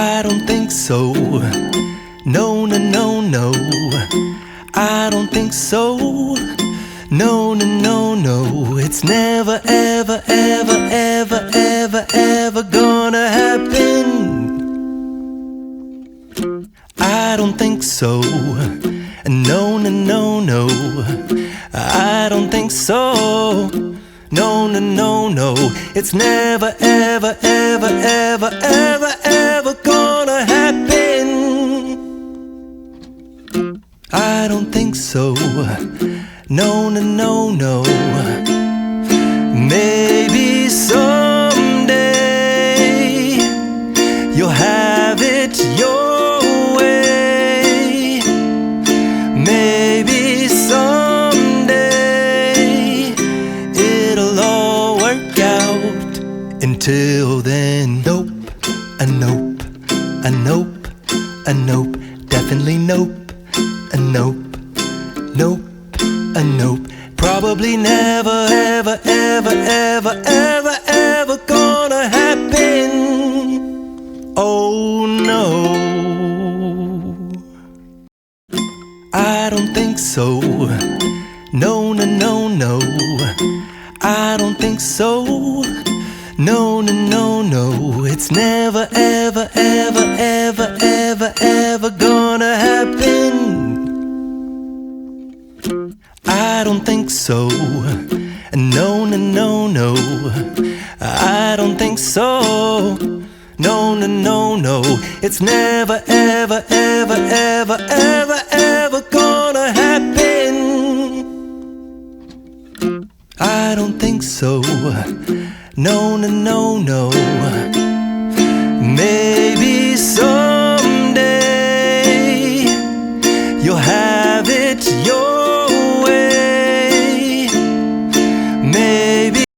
I don't think so. No, no, no, no. I don't think so. No, no, no, no. It's never, ever, ever, ever, ever, ever gonna happen. I don't think so. No, no, no, no. I don't think so. No, no, no, no. It's never, ever, ever, ever, ever, ever gonna happen. I don't think so. No, no, no, no. Maybe someday you'll have it your way. Maybe someday it'll all work out. Until then, nope, a nope, a nope, a nope, definitely nope, a nope, nope, a nope. Probably never, ever, ever, ever, ever, ever gonna happen. Oh no, I don't think so. No, no, no, no. I don't think so. No, no, no, no. It's never, ever, ever, ever, ever, ever gonna happen. I don't think so. No, no, no, no. I don't think so. No, no, no, no. It's never, ever, ever, ever, ever, ever gonna happen. I don't think so. No, no, no, no. Maybe someday you'll have it your